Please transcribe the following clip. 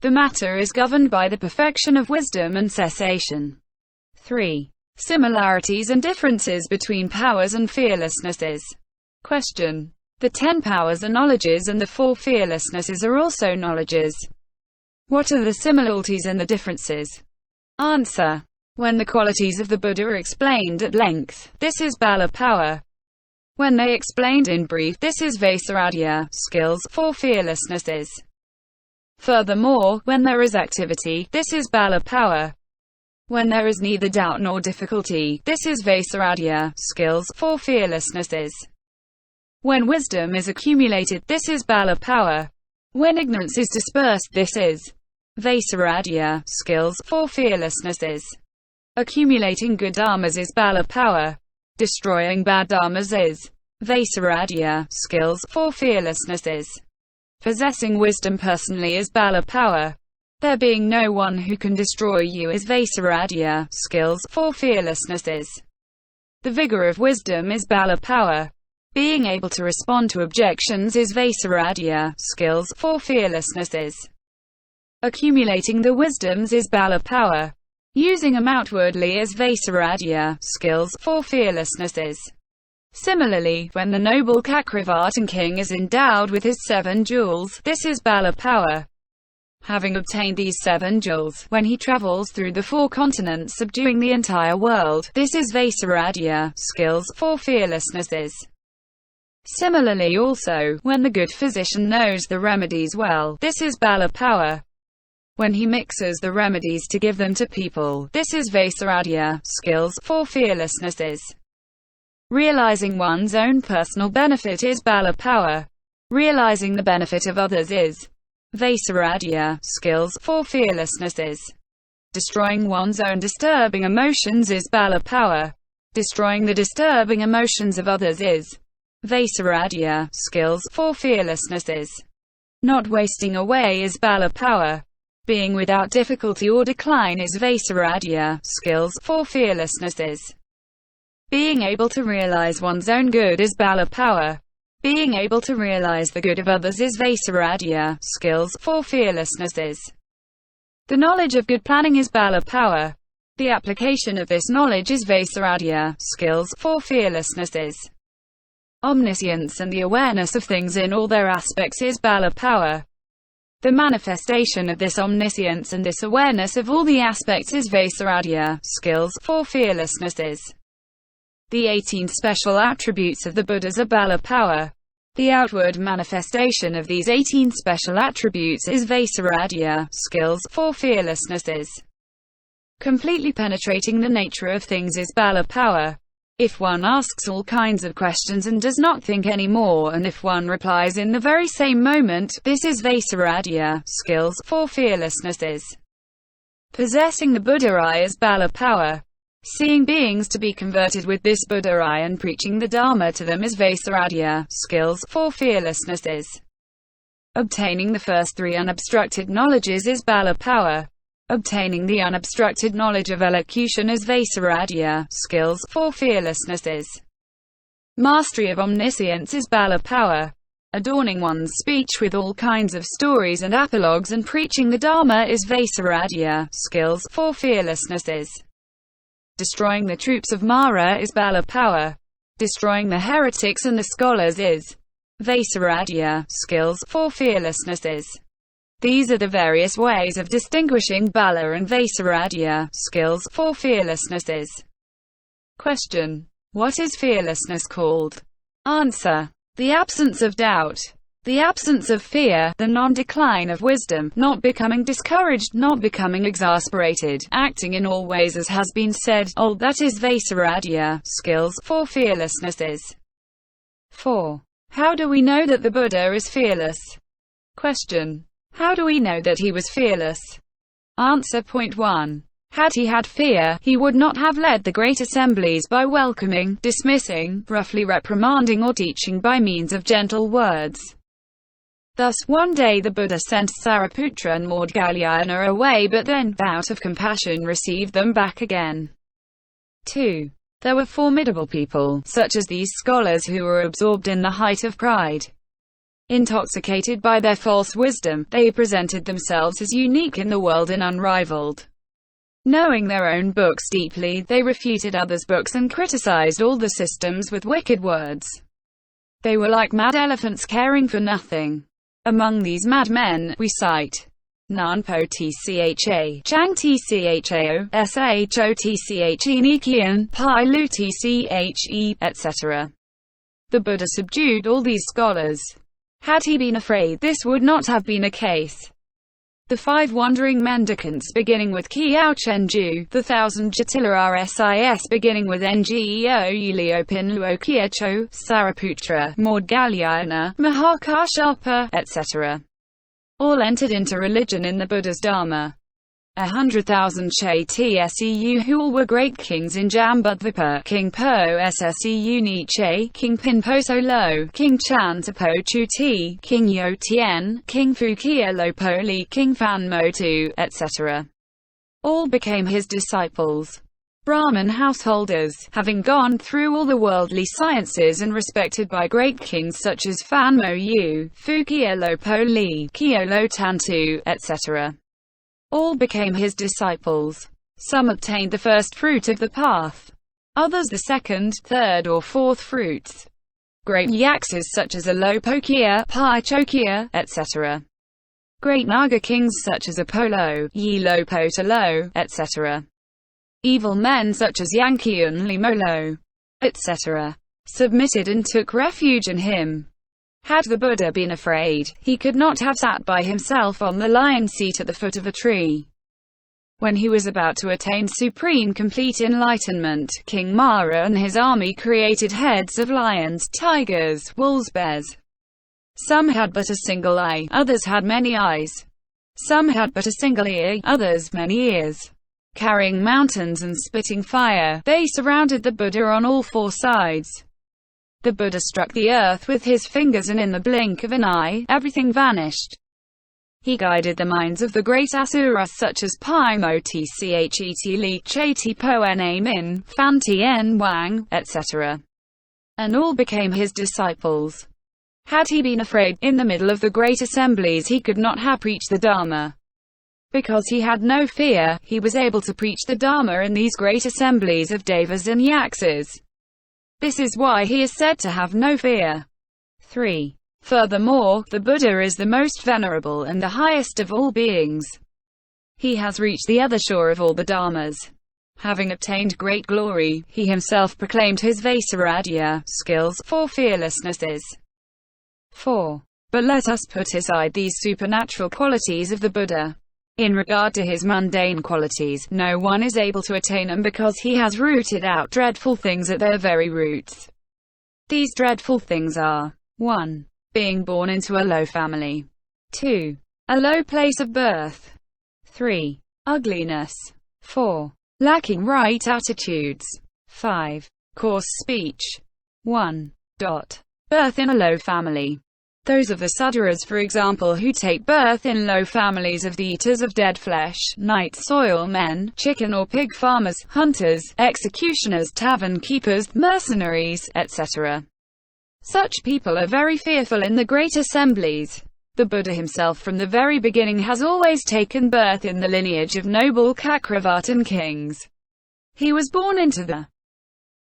The matter is governed by the perfection of wisdom and cessation. 3. Similarities and differences between powers and fearlessnesses. Question. The 10 powers are knowledges and the 4 fearlessnesses are also knowledges. What are the similarities and the differences? Answer. When the qualities of the Buddha are explained at length, this is bala power. When they explained in brief, this is vaisarādhya, skills, 4 fearlessnesses. Furthermore, when there is activity, this is bala power. When there is neither doubt nor difficulty, this is vaisarādhya, skills, 4 fearlessnesses. When wisdom is accumulated, this is bala power. When ignorance is dispersed, this is vaisarādhya, skills, 4 fearlessnesses. Accumulating good dharmas is bala power. Destroying bad dharmas is vaisarādhya, skills, 4 fearlessnesses. Possessing wisdom personally is bala power. There being no one who can destroy you is vaisarādhya, skills, 4 fearlessnesses. The vigor of wisdom is bala power. Being able to respond to objections is vaisarādhya, skills, 4 fearlessnesses. Accumulating the wisdoms is bala power. Using them outwardly is vaisarādhya, skills, 4 fearlessnesses. Similarly, when the noble Chakravartin king is endowed with his 7 jewels, this is bala power. Having obtained these 7 jewels, when he travels through the 4 continents subduing the entire world, this is vaisarādhya, skills, 4 fearlessnesses. Similarly also, when the good physician knows the remedies well, this is bala power. When he mixes the remedies to give them to people, this is vaisarādhya, skills, 4 fearlessnesses. Realizing one's own personal benefit is bala power. Realizing the benefit of others is vaisarādhya, skills, 4 fearlessnesses. Destroying one's own disturbing emotions is bala power. Destroying the disturbing emotions of others is vaisarādhya, skills, 4 fearlessnesses. Not wasting away is bala power. Being without difficulty or decline is vaisarādhya, skills, 4 fearlessnesses. Being able to realize one's own good is bala power. Being able to realize the good of others is vaisarādhya, skills, 4 fearlessnesses. The knowledge of good planning is bala power. The application of this knowledge is vaisarādhya, skills, 4 fearlessnesses. Omniscience and the awareness of things in all their aspects is bala power. The manifestation of this omniscience and this awareness of all the aspects is vaisarādhya, skills, 4 fearlessnesses. The 18 special attributes of the Buddhas are bala power. The outward manifestation of these 18 special attributes is vaisarādhya, skills, 4 fearlessnesses. Completely penetrating the nature of things is bala power. If one asks all kinds of questions and does not think any more, and if one replies in the very same moment, this is vaisarādhya, skills, 4 fearlessnesses. Possessing the Buddha eye is bala power. Seeing beings to be converted with this Buddha eye and preaching the Dharma to them is vaisarādhya, skills, 4 fearlessnesses. Obtaining the first 3 unobstructed knowledges is bala power. Obtaining the unobstructed knowledge of elocution is vaisarādhya, skills, 4 fearlessnesses. Mastery of omniscience is bala power. Adorning one's speech with all kinds of stories and apologues and preaching the Dharma is vaisarādhya, skills, 4 fearlessnesses. Destroying the troops of Mara is bala power. Destroying the heretics and the scholars is vaisarādhya, skills, 4 fearlessnesses. These are the various ways of distinguishing bala and vaisarādhya, skills, 4 fearlessnesses. Question. What is fearlessness called? Answer. The absence of doubt. The absence of fear, the non-decline of wisdom, not becoming discouraged, not becoming exasperated, acting in all ways as has been said, all that is vaisarādhya, skills, 4 fearlessnesses. 4. How do we know that the Buddha is fearless? Question. How do we know that he was fearless? Answer. Point 1. Had he had fear, he would not have led the great assemblies by welcoming, dismissing, roughly reprimanding or teaching by means of gentle words. Thus, one day the Buddha sent Sariputra and Maudgalyayana away, but then, out of compassion, received them back again. 2. There were formidable people, such as these scholars, who were absorbed in the height of pride. Intoxicated by their false wisdom, they presented themselves as unique in the world and unrivaled. Knowing their own books deeply, they refuted others' books and criticized all the systems with wicked words. They were like mad elephants caring for nothing. Among these madmen, we cite ngan-po-tcha, tchang-tchao, sa-tchö-tche, ni-kien, pi-lou-tche, etc. The Buddha subdued all these scholars. Had he been afraid, this would not have been a case. The 5 wandering mendicants beginning with kiao-chen-jou, the 1,000 jatila rsis beginning with ngeou-leou-pin-louo, kia-chö, sariputra, maudgalyayana, mahakasyapa, etc. all entered into religion in the Buddha's dharma. 100,000 che-tseu who all were great kings in Jambudvipa, King po-sseu-ni-che, King po-sseu-ni-che, King chan-to, po-chou-ti, King yeou-tien, King fou-kia-lo-po-li, King fan-mo-tu, etc. all became his disciples. Brahmin householders, having gone through all the worldly sciences and respected by great kings such as fan-mo-tu, fou-kia-lo-po-li, kiao-tchen-jou, etc. all became his disciples. Some obtained the first fruit of the path, others the second, third or fourth fruits. Great yakses such as a-lo-po-kia, pi-chou-kia, etc. Great Naga kings such as Apollo, yeou-lo-po-li-lo, etc. Evil men such as ngan-po-tcha, etc. submitted and took refuge in him. Had the Buddha been afraid, he could not have sat by himself on the lion seat at the foot of a tree. When he was about to attain supreme complete enlightenment, King Mara and his army created heads of lions, tigers, wolves, bears. Some had but a single eye, others had many eyes. Some had but a single ear, others many ears. Carrying mountains and spitting fire, they surrounded the Buddha on all 4 sides. The Buddha struck the earth with his fingers and in the blink of an eye, everything vanished. He guided the minds of the great asuras such as pi-mo-tcha, che-ti po-en-min, fan-tien wang, etc. and all became his disciples. Had he been afraid, in the middle of the great assemblies he could not have preached the Dharma. Because he had no fear, he was able to preach the Dharma in these great assemblies of devas and yakses. This is why he is said to have no fear. 3. Furthermore, the Buddha is the most venerable and the highest of all beings. He has reached the other shore of all the dharmas. Having obtained great glory, he himself proclaimed his Vaisarādhya skills for fearlessnesses. 4. But let us put aside these supernatural qualities of the Buddha. In regard to his mundane qualities, no one is able to attain them because he has rooted out dreadful things at their very roots. These dreadful things are: 1. Being born into a low family. 2. A low place of birth. 3. Ugliness. 4. Lacking right attitudes. 5. Coarse speech. 1. Birth in a low family. Those of the Sudras, for example, who take birth in low families of the eaters of dead flesh, night soil men, chicken or pig farmers, hunters, executioners, tavern keepers, mercenaries, etc. Such people are very fearful in the great assemblies. The Buddha himself from the very beginning has always taken birth in the lineage of noble Chakravartin kings. He was born into the